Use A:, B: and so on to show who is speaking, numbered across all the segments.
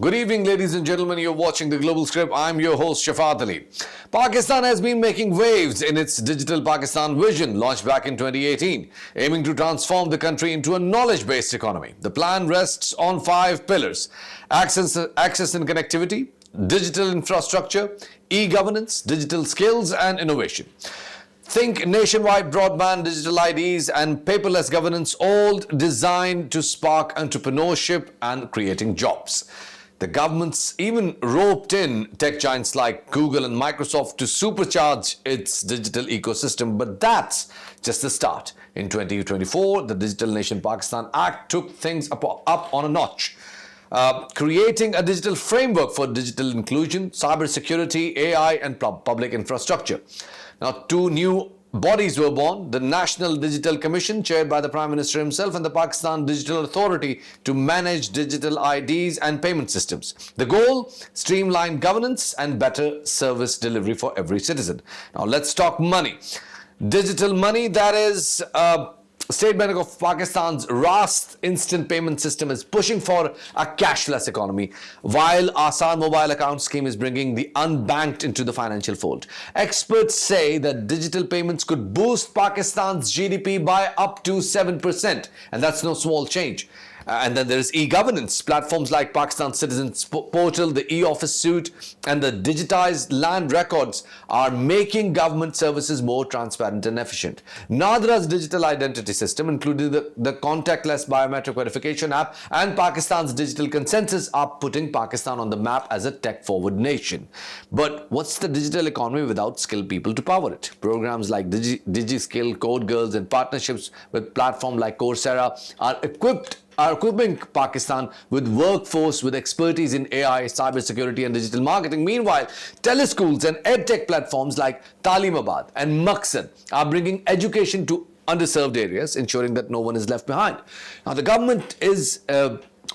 A: Good evening, ladies and gentlemen. You're watching The Global Script. I'm your host, Shafat Ali. Pakistan has been making waves in its Digital Pakistan vision, launched back in 2018, aiming to transform the country into a knowledge-based economy. The plan rests on 5 pillars: access and connectivity, digital infrastructure, e-governance, digital skills, and innovation. Think nationwide broadband, digital IDs, and paperless governance, all designed to spark entrepreneurship and creating jobs. The government's even roped in tech giants like Google and Microsoft to supercharge its digital ecosystem, but that's just the start. In 2024, the Digital Nation Pakistan Act took things up on a notch. Creating a digital framework for digital inclusion, cybersecurity, AI, and public infrastructure. Now, 2 new bodies were born: the National Digital Commission, chaired by the Prime Minister himself, and the Pakistan Digital Authority to manage digital IDs and payment systems. The goal: streamline governance and better service delivery for every citizen. Now, let's talk money. Digital money, that is, State Bank of Pakistan's RAST instant payment system is pushing for a cashless economy, while Asan mobile account scheme is bringing the unbanked into the financial fold. Experts say that digital payments could boost Pakistan's GDP by up to 7%, and that's no small change. And then there is e-governance. Platforms like Pakistan Citizens Portal, the e-office suite, and the digitized land records are making government services more transparent and efficient. Nadra's digital identity system, including the contactless biometric verification app and Pakistan's digital consensus, are putting Pakistan on the map as a tech-forward nation. But what's the digital economy without skilled people to power it? Programs like DigiSkill, Code Girls, and partnerships with platforms like Coursera are equipping Pakistan with workforce with expertise in AI, cybersecurity, and digital marketing. Meanwhile, teleschools and edtech platforms like Talimabad and Maqsad are bringing education to underserved areas, ensuring that no one is left behind. Now, the government is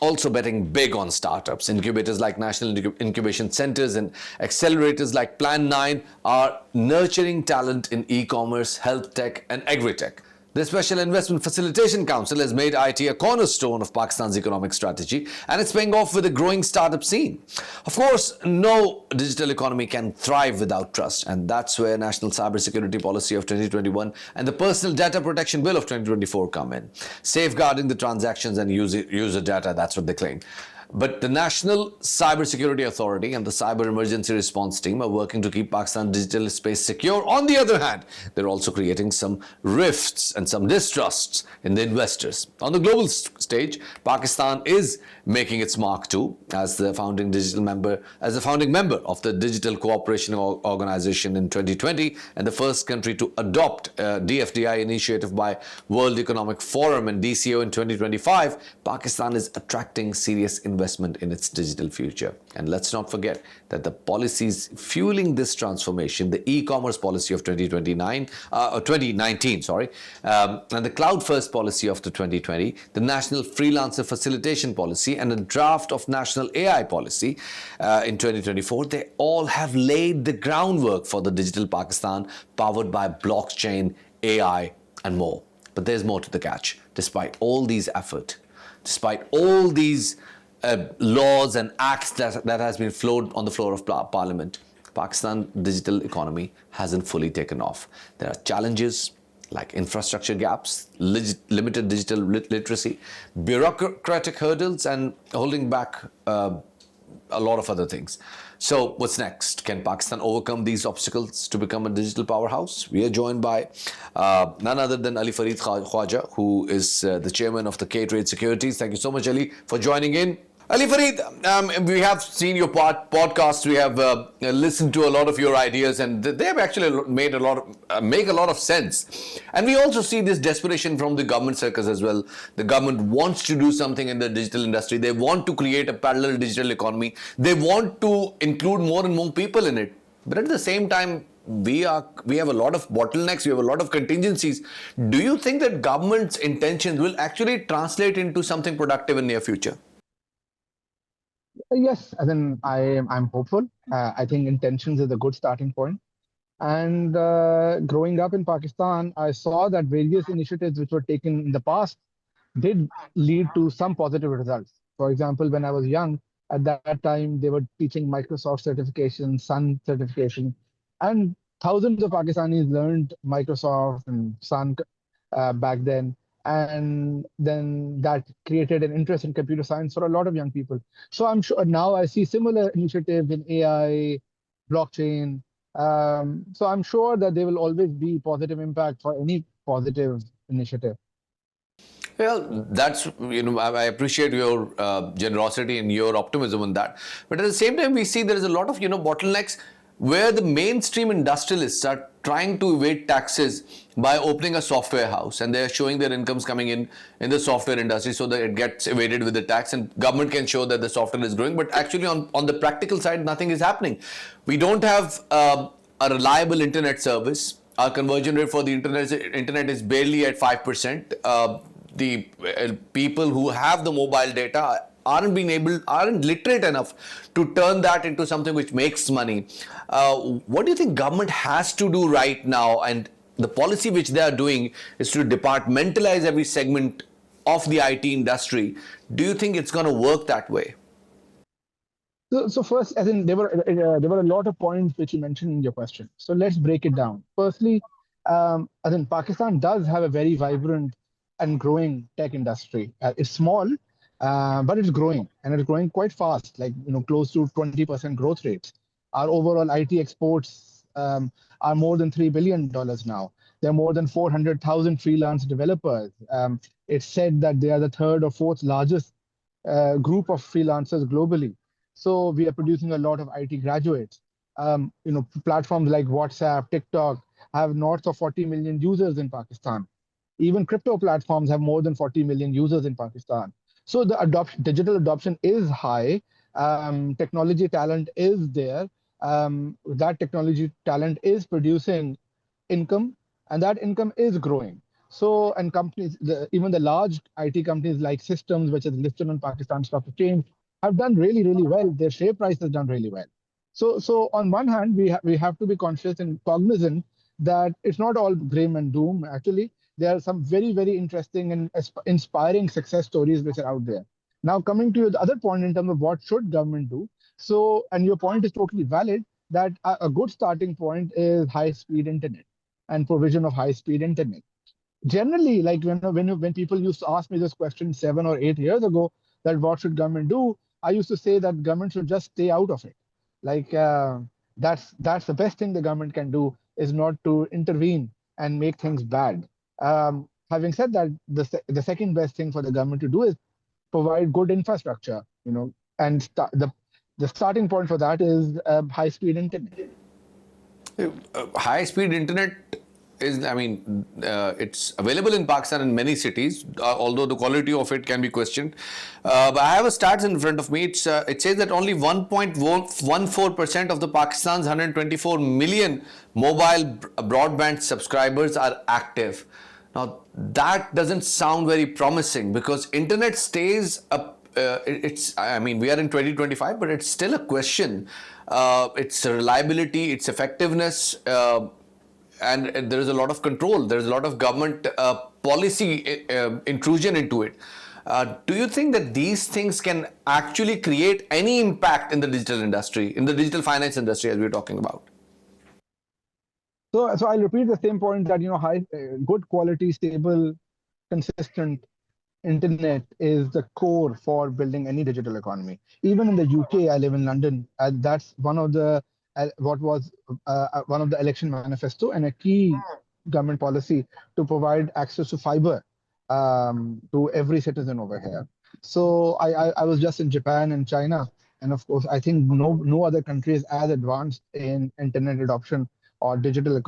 A: also betting big on startups. Incubators like National Incubation Centers and accelerators like Plan 9 are nurturing talent in e-commerce, health tech, and agri-tech. The Special Investment Facilitation Council has made IT a cornerstone of Pakistan's economic strategy, and it's paying off with a growing startup scene. Of course, no digital economy can thrive without trust, and that's where National Cybersecurity Policy of 2021 and the Personal Data Protection Bill of 2024 come in. Safeguarding the transactions and user data, that's what they claim. But the National Cybersecurity Authority and the Cyber Emergency Response Team are working to keep Pakistan's digital space secure. On the other hand, they're also creating some rifts and some distrusts in the investors. On the global stage, Pakistan is making its mark too, as the founding member of the Digital Cooperation Organization in 2020, and the first country to adopt a DFDI initiative by World Economic Forum and DCO in 2025. Pakistan is attracting serious investment in its digital future. And let's not forget that the policies fueling this transformation, the e-commerce policy of 2019, and the cloud first policy of the 2020, the national freelancer facilitation policy, and a draft of national AI policy in 2024, they all have laid the groundwork for the digital Pakistan powered by blockchain, AI, and more. But there's more to the catch. Despite all these efforts, despite all these laws and acts that has been flowed on the floor of Parliament, Pakistan digital economy hasn't fully taken off. There are challenges like infrastructure gaps, limited digital literacy, bureaucratic hurdles, and holding back a lot of other things. So what's next? Can Pakistan overcome these obstacles to become a digital powerhouse? We are joined by none other than Ali Farid Khwaja, who is the chairman of the K-Trade Securities. Thank you so much, Ali, for joining in. Ali Farid, we have seen your podcast. We have listened to a lot of your ideas, and they have actually make a lot of sense. And we also see this desperation from the government circles as well. The government wants to do something in the digital industry. They want to create a parallel digital economy. They want to include more and more people in it. But at the same time, we have a lot of bottlenecks. We have a lot of contingencies. Do you think that government's intentions will actually translate into something productive in near future?
B: Yes, as in I'm hopeful. I think intentions is a good starting point. And growing up in Pakistan, I saw that various initiatives which were taken in the past did lead to some positive results. For example, when I was young, At that time, they were teaching Microsoft certification, Sun certification, and thousands of Pakistanis learned Microsoft and Sun back then. And then that created an interest in computer science for a lot of young people. So I'm sure now I see similar initiatives in AI, blockchain. So I'm sure that there will always be positive impact for any positive initiative.
A: Well, that's, I appreciate your generosity and your optimism on that. But at the same time, we see there is a lot of, bottlenecks where the mainstream industrialists are trying to evade taxes by opening a software house, and they're showing their incomes coming in the software industry so that it gets evaded with the tax, and government can show that the software is growing. But actually, on the practical side, nothing is happening. We don't have a reliable internet service. Our conversion rate for the internet is barely at 5%. The people who have the mobile data aren't literate enough to turn that into something which makes money. What do you think government has to do right now? And the policy which they are doing is to departmentalize every segment of the IT industry. Do you think it's going to work that way?
B: So first, I think there were a lot of points which you mentioned in your question. So let's break it down. Firstly, I think Pakistan does have a very vibrant and growing tech industry. It's small, but it's growing, and it's growing quite fast, like close to 20% growth rates. Our overall IT exports are more than $3 billion now. There are more than 400,000 freelance developers. It's said that they are the third or fourth largest group of freelancers globally. So we are producing a lot of IT graduates. Platforms like WhatsApp, TikTok have north of 40 million users in Pakistan. Even crypto platforms have more than 40 million users in Pakistan. So the digital adoption is high. Technology talent is there. That technology talent is producing income, and that income is growing. So, and companies, even the large IT companies like Systems, which is listed on Pakistan Stock Exchange, have done really, really well. Their share price has done really well. So on one hand, we have to be conscious and cognizant that it's not all grim and doom. Actually, there are some very, very interesting and inspiring success stories which are out there. Now, coming to the other point in terms of what should government do. So, and your point is totally valid that a good starting point is high-speed internet and provision of high-speed internet. Generally, like when people used to ask me this question 7 or 8 years ago, that what should government do, I used to say that government should just stay out of it. Like that's the best thing the government can do, is not to intervene and make things bad. Having said that, the second best thing for the government to do is provide good infrastructure, and the starting point for that is high speed internet.
A: High speed internet is, it's available in Pakistan in many cities, although the quality of it can be questioned. But I have a stats in front of me. It says that only 1.14% of the Pakistan's 124 million mobile broadband subscribers are active. Now, that doesn't sound very promising, because internet stays up. We are in 2025, but it's still a question. Its reliability, its effectiveness, and there is a lot of control. There is a lot of government policy intrusion into it. Do you think that these things can actually create any impact in the digital industry, in the digital finance industry, as we're talking about?
B: So I'll repeat the same point that good quality, stable, consistent internet is the core for building any digital economy. Even in the UK, I live in London, that's one of the what was one of the election manifesto and a key government policy to provide access to fiber to every citizen over here. So I was just in Japan and China, and of course, I think no other country is as advanced in internet adoption or digital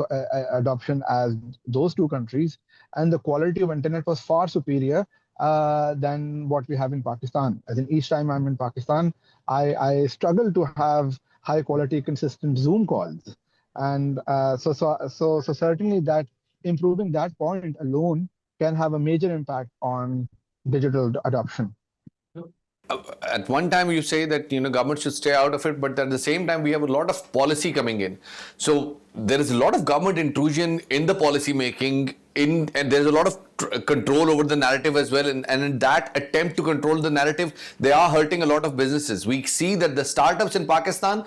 B: adoption as those two countries. And the quality of internet was far superior than what we have in Pakistan. I think each time I'm in Pakistan, I struggle to have high quality, consistent Zoom calls. And so certainly that improving that point alone can have a major impact on digital adoption.
A: at one time you say that government should stay out of it, but at the same time we have a lot of policy coming in. So there is a lot of government intrusion in the policy making, and there's a lot of control over the narrative as well. And in that attempt to control the narrative, they are hurting a lot of businesses. We see that the startups in Pakistan,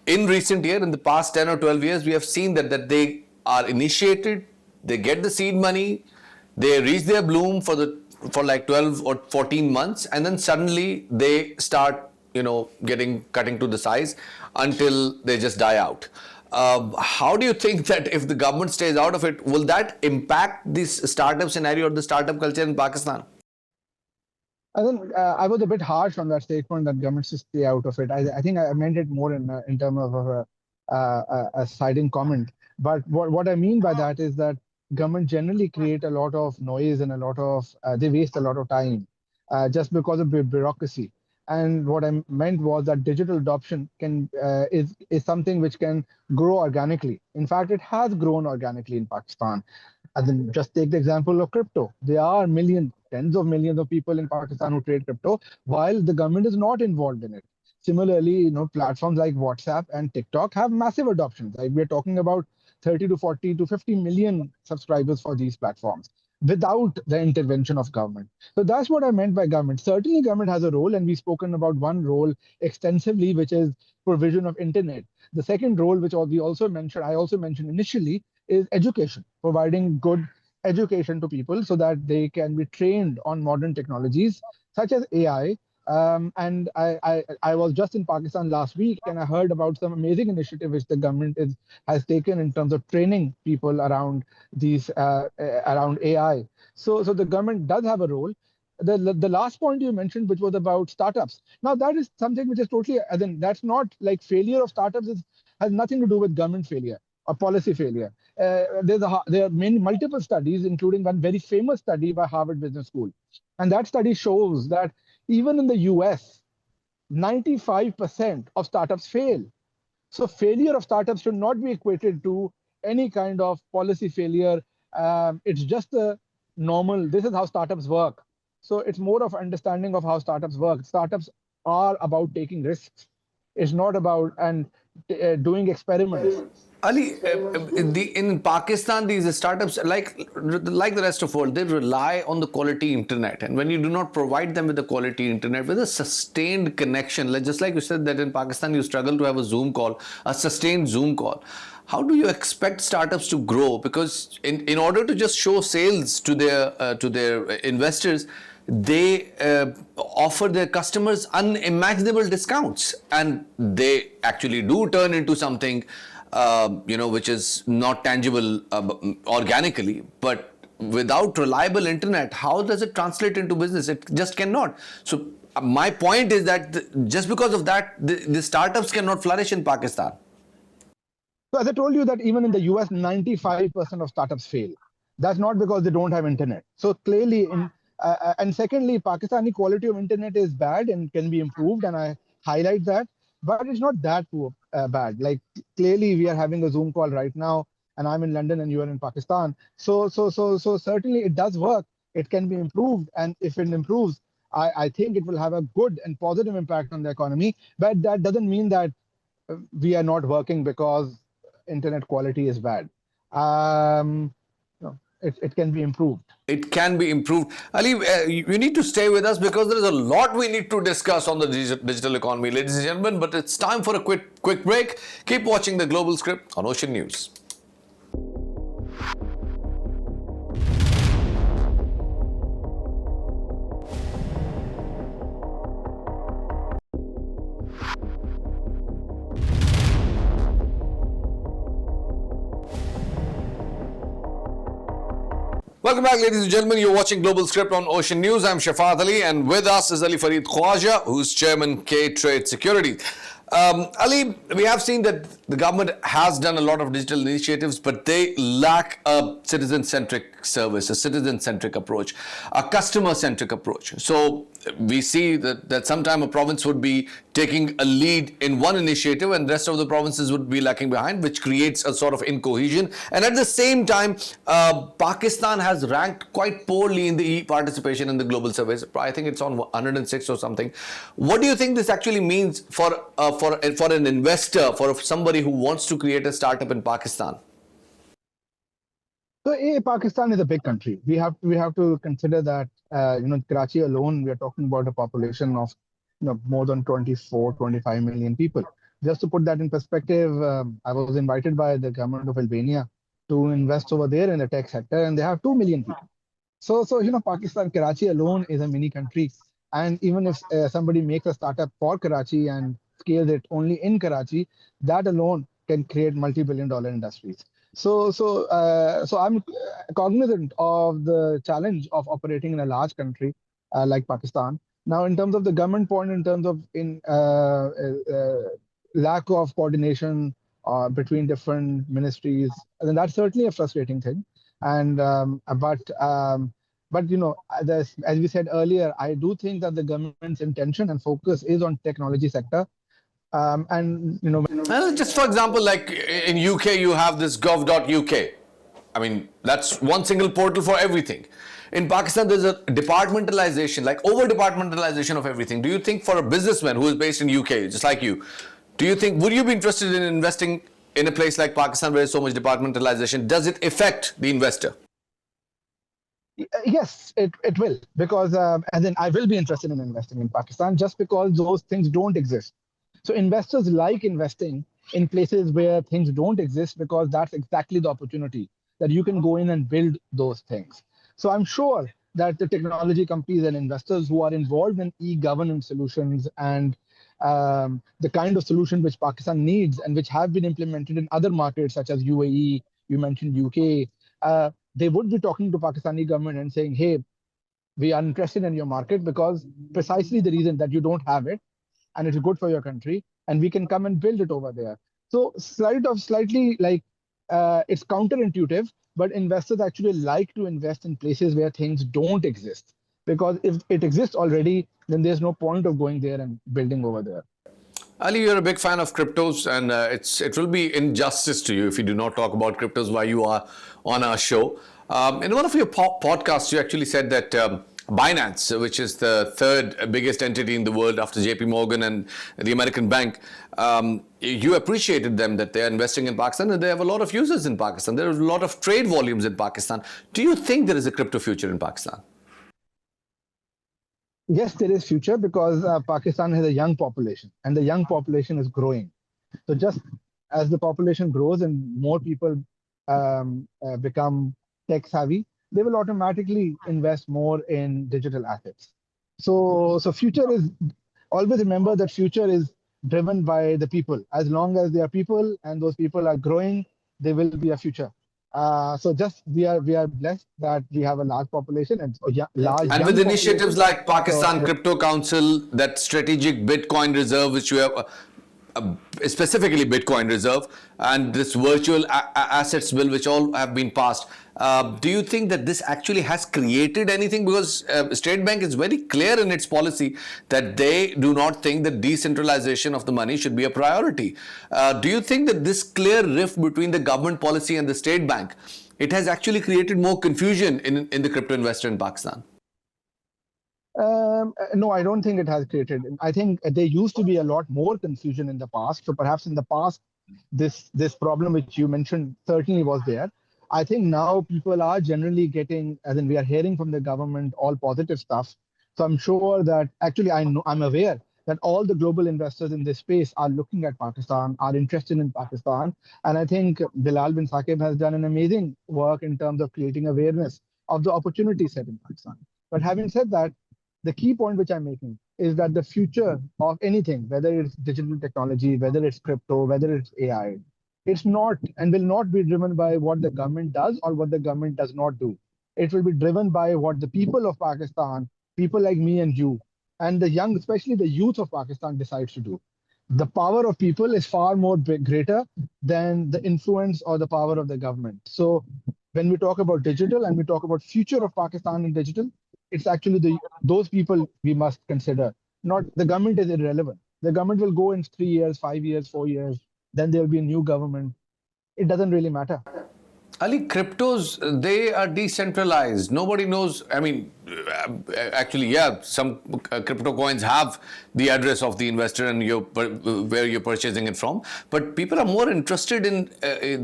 A: in recent year, in the past 10 or 12 years, we have seen that they are initiated, they get the seed money, they reach their bloom for like 12 or 14 months, and then suddenly they start cutting to the size until they just die out. How do you think that if the government stays out of it, will that impact this startup scenario or the startup culture in Pakistan?
B: I think I was a bit harsh on that statement that governments should stay out of it. I think I meant it more in terms of a siding comment. But what I mean by that is that government generally create a lot of noise and a lot of they waste a lot of time just because of bureaucracy. And what I meant was that digital adoption is something which can grow organically. In fact, it has grown organically in Pakistan. And then just take the example of crypto. There are millions, tens of millions of people in Pakistan who trade crypto, while the government is not involved in it. Similarly, platforms like WhatsApp and TikTok have massive adoption. Like we're talking about 30 to 40 to 50 million subscribers for these platforms without the intervention of government. So that's what I meant by government. Certainly government has a role, and we've spoken about one role extensively, which is provision of internet. The second role, which I also mentioned initially, is education, providing good education to people so that they can be trained on modern technologies such as AI. And I was just in Pakistan last week, and I heard about some amazing initiative which the government has taken in terms of training people around around AI. So the government does have a role. The last point you mentioned, which was about startups. Now that is something which is totally, that's not like failure of startups has nothing to do with government failure or policy failure. There are multiple studies, including one very famous study by Harvard Business School. And that study shows that even in the US, 95% of startups fail. So failure of startups should not be equated to any kind of policy failure. It's just a normal, this is how startups work. So it's more of understanding of how startups work. Startups are about taking risks. It's not about doing experiments.
A: Ali, in Pakistan, these startups, like the rest of the world, they rely on the quality internet. And when you do not provide them with the quality internet, with a sustained connection, just like you said that in Pakistan, you struggle to have a Zoom call, a sustained Zoom call. How do you expect startups to grow? Because in order to just show sales to their investors, they offer their customers unimaginable discounts, and they actually do turn into something which is not tangible organically. But without reliable internet, how does it translate into business? It just cannot. So my point is that just because of that, the startups cannot flourish in Pakistan.
B: So as I told you that even in the US, 95% of startups fail. That's not because they don't have internet. So clearly, and secondly, Pakistani quality of internet is bad and can be improved, and I highlight that. But it's not that bad. Like clearly, we are having a Zoom call right now, and I'm in London and you are in Pakistan. So certainly it does work. It can be improved, and if it improves, I think it will have a good and positive impact on the economy. But that doesn't mean that we are not working because internet quality is bad. No, it can be improved.
A: It can be improved. Ali, you need to stay with us because there is a lot we need to discuss on the digital economy, ladies and gentlemen. But it's time for a quick break. Keep watching the Global Script on Ocean News. Welcome back, ladies and gentlemen. You're watching Global Script on Ocean News. I'm Shafat Ali, and with us is Ali Farid Khwaja, who's Chairman K Trade Securities. Ali, we have seen that the government has done a lot of digital initiatives, but they lack a citizen-centric service, a citizen-centric approach, a customer-centric approach. So we see that sometime a province would be taking a lead in one initiative and the rest of the provinces would be lacking behind, which creates a sort of incohesion. And at the same time, Pakistan has ranked quite poorly in the participation in the global surveys. I think it's on 106 or something. What do you think this actually means for an investor, for somebody who wants to create a startup in Pakistan?
B: So, Pakistan is a big country. We have to consider that Karachi alone, we are talking about a population of more than 24, 25 million people. Just to put that in perspective, I was invited by the government of Albania to invest over there in the tech sector, and they have 2 million people. So Pakistan, Karachi alone is a mini country, and even if somebody makes a startup for Karachi and scales it only in Karachi, that alone can create multi-billion-dollar industries. So I'm cognizant of the challenge of operating in a large country like Pakistan. Now, in terms of the government point, in terms of lack of coordination between different ministries, then that's certainly a frustrating thing. And as we said earlier, I do think that the government's intention and focus is on technology sector. And
A: Well, just for example, like in UK, you have this gov.uk. I mean, that's one single portal for everything. In Pakistan, there's a departmentalization, like over departmentalization of everything. Do you think for a businessman who is based in UK, just like you, do you think, would you be interested in investing in a place like Pakistan where there's so much departmentalization? Does it affect the investor?
B: Yes, it will, because and then I will be interested in investing in Pakistan just because those things don't exist. So investors like investing in places where things don't exist because that's exactly the opportunity that you can go in and build those things. So I'm sure that the technology companies and investors who are involved in e-governance solutions and the kind of solution which Pakistan needs and which have been implemented in other markets such as UAE, you mentioned UK, they would be talking to Pakistani government and saying, hey, we are interested in your market because precisely the reason that you don't have it and it's good for your country and we can come and build it over there. So slightly like it's counterintuitive, but investors actually like to invest in places where things don't exist, because if it exists already, then there's no point of going there and building over there.
A: Ali, you're a big fan of cryptos, and it will be injustice to you if you do not talk about cryptos while you are on our show. In one of your podcasts, you actually said that Binance, which is the third biggest entity in the world after JP Morgan and the American bank, you appreciated them, that they are investing in Pakistan and they have a lot of users in Pakistan. There are a lot of trade volumes in Pakistan. Do you think there is a crypto future in Pakistan?
B: Yes, there is future because Pakistan has a young population and the young population is growing. So just as the population grows and more people become tech savvy, they will automatically invest more in digital assets. So future is, always remember that future is driven by the people. As long as there are people and those people are growing, there will be a future. So just we are blessed that we have a large population and large
A: And
B: young
A: with initiatives
B: population.
A: like Pakistan
B: So
A: Crypto Council, that strategic Bitcoin reserve, which you have, specifically Bitcoin reserve, and this virtual assets bill, which all have been passed, do you think that this actually has created anything? Because State Bank is very clear in its policy that they do not think that decentralization of the money should be a priority. Do you think that this clear rift between the government policy and the State Bank, it has actually created more confusion in the crypto investor in Pakistan?
B: No, I don't think it has created. I think there used to be a lot more confusion in the past. So perhaps in the past, this problem which you mentioned certainly was there. I think now people are generally getting, as in we are hearing from the government all positive stuff. So I'm sure that actually I'm aware that all the global investors in this space are looking at Pakistan, are interested in Pakistan, and I think Bilal bin Saqib has done an amazing work in terms of creating awareness of the opportunity set in Pakistan. But having said that, the key point which I'm making is that the future of anything, whether it's digital technology, whether it's crypto, whether it's AI, it's not and will not be driven by what the government does or what the government does not do. It will be driven by what the people of Pakistan, people like me and you, and the young, especially the youth of Pakistan, decides to do. The power of people is far more greater than the influence or the power of the government. So when we talk about digital and we talk about future of Pakistan in digital, It's actually those people we must consider. Not the government is irrelevant. The government will go in 3 years, 5 years, 4 years. Then there will be a new government. It doesn't really matter.
A: Ali, cryptos, they are decentralized. Nobody knows. I mean, actually, yeah, some crypto coins have the address of the investor and where you're purchasing it from. But people are more interested in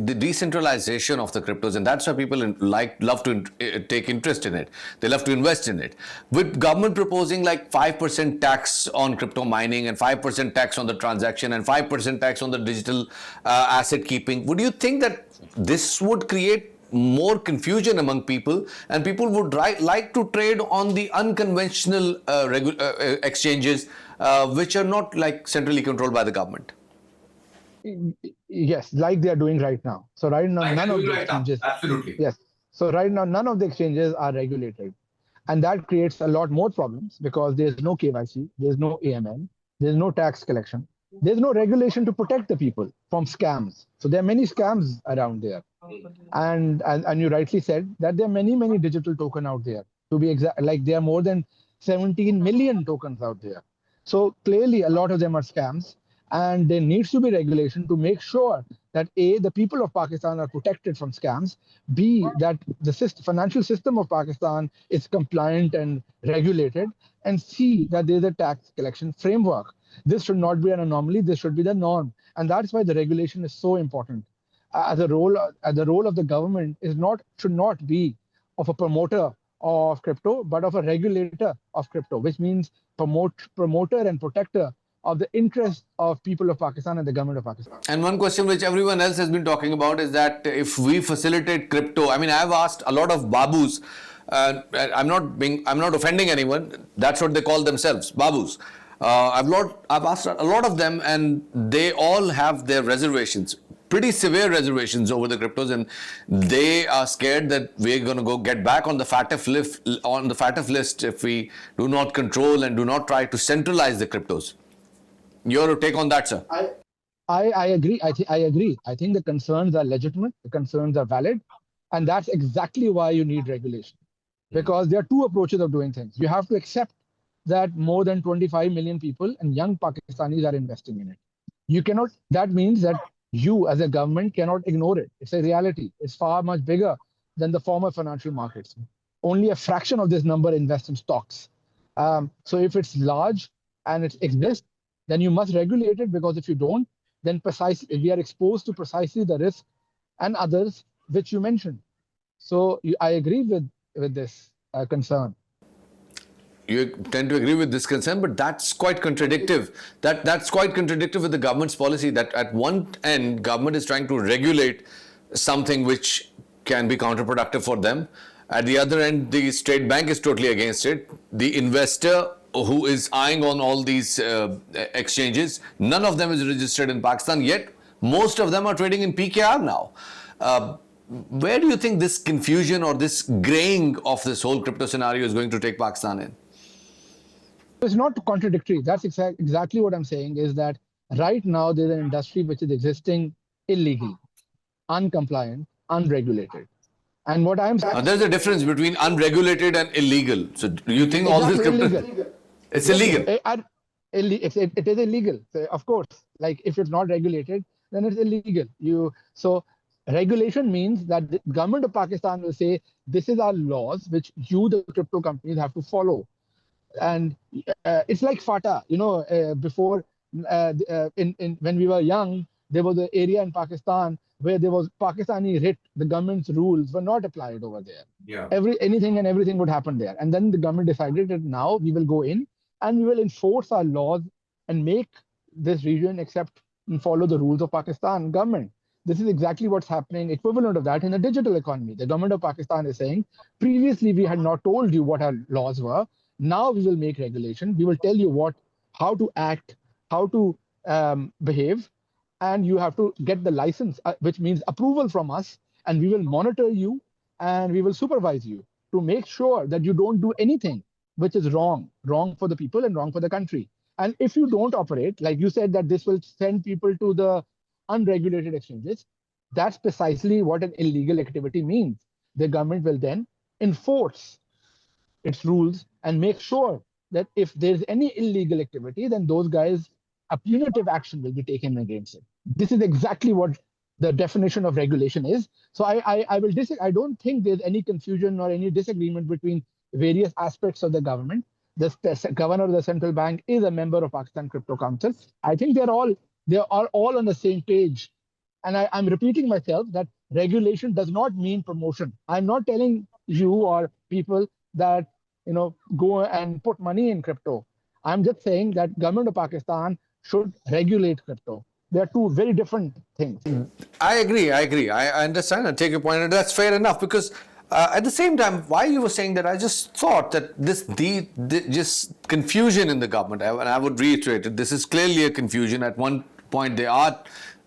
A: the decentralization of the cryptos, and that's why people love to take interest in it. They love to invest in it. With government proposing like 5% tax on crypto mining and 5% tax on the transaction and 5% tax on the digital asset keeping, would you think that this would create more confusion among people, and people would like to trade on the unconventional exchanges, which are not like centrally controlled by the government?
B: Yes, like they are doing right now. So right now,
A: Like
B: none
A: they're
B: of
A: doing
B: the
A: right now.
B: exchanges.
A: Absolutely.
B: Yes. So right now, none of the exchanges are regulated, and that creates a lot more problems because there's no KYC, there's no AML, there's no tax collection, there's no regulation to protect the people from scams. So there are many scams around there, and you rightly said that there are many digital token out there. To be exact, like there are more than 17 million tokens out there. So clearly, a lot of them are scams, and there needs to be regulation to make sure that A, the people of Pakistan are protected from scams, B, that the financial system of Pakistan is compliant and regulated, and C, that there's a tax collection framework. This should not be an anomaly, this should be the norm. And that's why the regulation is so important. The role of the government should not be of a promoter of crypto, but of a regulator of crypto, which means promoter and protector of the interests of people of Pakistan and the government of Pakistan.
A: And one question which everyone else has been talking about is that if we facilitate crypto, I mean, I've asked a lot of babus. I'm not offending anyone. That's what they call themselves, babus. I've asked a lot of them, and they all have their reservations, pretty severe reservations over the cryptos, and they are scared that we're going to go get back on the FATF list if we do not control and do not try to centralize the cryptos. Your take on that, sir?
B: I agree. I agree. I think the concerns are legitimate. The concerns are valid, and that's exactly why you need regulation. Because there are two approaches of doing things. You have to accept that more than 25 million people and young Pakistanis are investing in it. You cannot. That means that you, as a government, cannot ignore it. It's a reality. It's far much bigger than the former financial markets. Only a fraction of this number invest in stocks. So if it's large and it exists, then you must regulate it, because if you don't, then precisely we are exposed to precisely the risk and others which you mentioned. So I agree with this concern.
A: You tend to agree with this concern, but that's quite contradictory. That's quite contradictory with the government's policy. That at one end, government is trying to regulate something which can be counterproductive for them. At the other end, the state bank is totally against it. The investor who is eyeing on all these exchanges, none of them is registered in Pakistan, yet most of them are trading in PKR now. Where do you think this confusion or this graying of this whole crypto scenario is going to take Pakistan in?
B: It's not contradictory. That's exactly what I'm saying, is that right now there's an industry which is existing illegally, uncompliant, unregulated. And what I'm saying,
A: There's a difference between unregulated and illegal. So do you think all this crypto...
B: illegal.
A: It's illegal.
B: It is illegal. So of course, like if it's not regulated, then it's illegal. So regulation means that the government of Pakistan will say, this is our laws which you, the crypto companies, have to follow. And it's like FATA. Before when we were young, there was an area in Pakistan where there was Pakistani writ. The government's rules were not applied over there.
A: Yeah.
B: Anything and everything would happen there. And then the government decided that now we will go in and we will enforce our laws and make this region accept and follow the rules of Pakistan government. This is exactly what's happening, equivalent of that in the digital economy. The government of Pakistan is saying, previously we had not told you what our laws were. Now we will make regulation. We will tell you how to act, how to behave, and you have to get the license, which means approval from us, and we will monitor you and we will supervise you to make sure that you don't do anything which is wrong for the people and wrong for the country. And if you don't operate, like you said, that this will send people to the unregulated exchanges, that's precisely what an illegal activity means. The government will then enforce its rules and make sure that if there's any illegal activity, then those guys, a punitive action will be taken against it. This is exactly what the definition of regulation is. So I will I don't think there's any confusion or any disagreement between various aspects of the government. The governor of the central bank is a member of Pakistan Crypto Council. I think they are all on the same page. And I'm repeating myself that regulation does not mean promotion. I'm not telling you or people that go and put money in crypto. I'm just saying that government of Pakistan should regulate crypto. They are two very different things.
A: I agree. I understand. I take your point, and that's fair enough because at the same time, while you were saying that, I just thought that just confusion in the government, and I would reiterate it. This is clearly a confusion. At one point, they are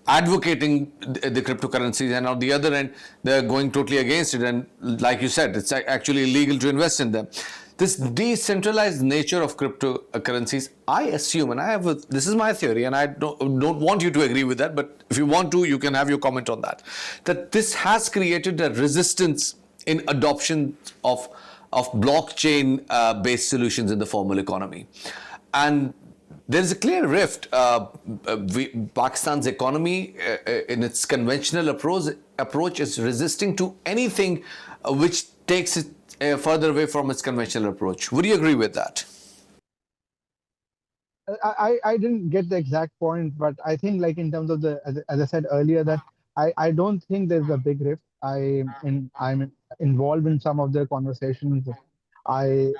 A: advocating the cryptocurrencies, and on the other end, they're going totally against it. And like you said, it's actually illegal to invest in them. This decentralized nature of cryptocurrencies, I assume, and this is my theory, and I don't want you to agree with that, but if you want to, you can have your comment on that. That this has created a resistance in adoption of blockchain based solutions in the formal economy, and there is a clear rift. Pakistan's economy, in its conventional approach, is resisting to anything which takes it further away from its conventional approach. Would you agree with that?
B: I didn't get the exact point, but I think like in terms of as I said earlier, that I don't think there's a big rift. I'm involved in some of the conversations. I'm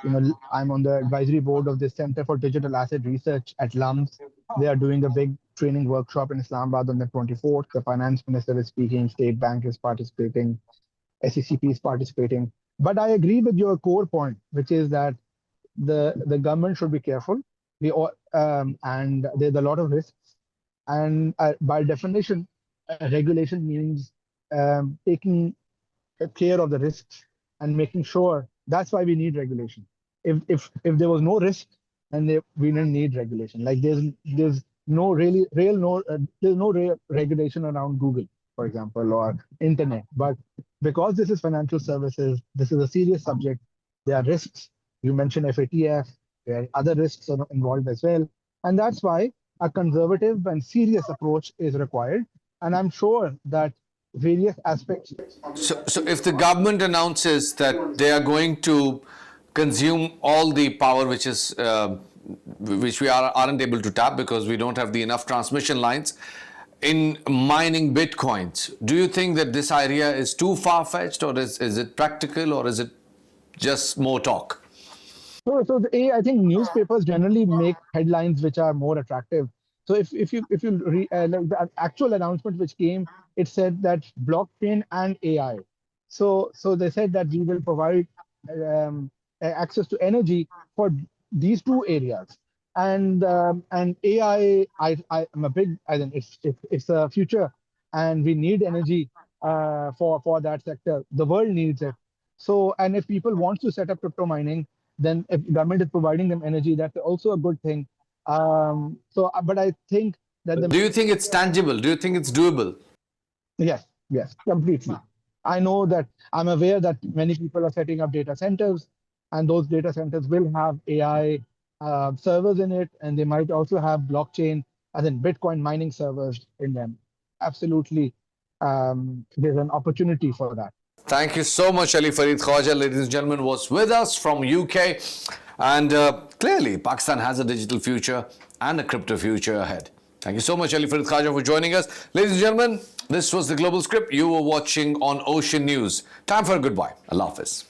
B: on the advisory board of the Center for Digital Asset Research at LUMS. They are doing a big training workshop in Islamabad on the 24th. The finance minister is speaking, State Bank is participating, SECP is participating. But I agree with your core point, which is that the government should be careful. And there's a lot of risks. And by definition, regulation means taking care of the risks and making sure. That's why we need regulation. If there was no risk, then we didn't need regulation. Like there's no real regulation around Google, for example, or internet. But because this is financial services, this is a serious subject. There are risks. You mentioned FATF. There are other risks involved as well, and that's why a conservative and serious approach is required. And I'm sure that various aspects.
A: So if the government announces that they are going to consume all the power which we aren't able to tap because we don't have enough transmission lines in mining bitcoins, do you think that this idea is too far-fetched, or is it practical, or is it just more talk?
B: I think newspapers generally make headlines which are more attractive. So if you read like the actual announcement which came, it said that blockchain and AI. So they said that we will provide access to energy for these two areas. And AI, I'm a big. I think it's a future, and we need energy for that sector. The world needs it. So, and if people want to set up crypto mining, then if government is providing them energy, that's also a good thing. But I think that
A: Do you think it's tangible? Do you think it's doable?
B: Yes, completely. I know that I'm aware that many people are setting up data centers, and those data centers will have AI servers in it, and they might also have blockchain, as in Bitcoin mining servers in them. Absolutely, there's an opportunity for that.
A: Thank you so much, Ali Farid Khawaja, ladies and gentlemen, was with us from UK. And clearly, Pakistan has a digital future and a crypto future ahead. Thank you so much, Ali Farid Khawaja, for joining us. Ladies and gentlemen, this was the Global Script. You were watching on Ocean News. Time for a goodbye. Allah Hafiz.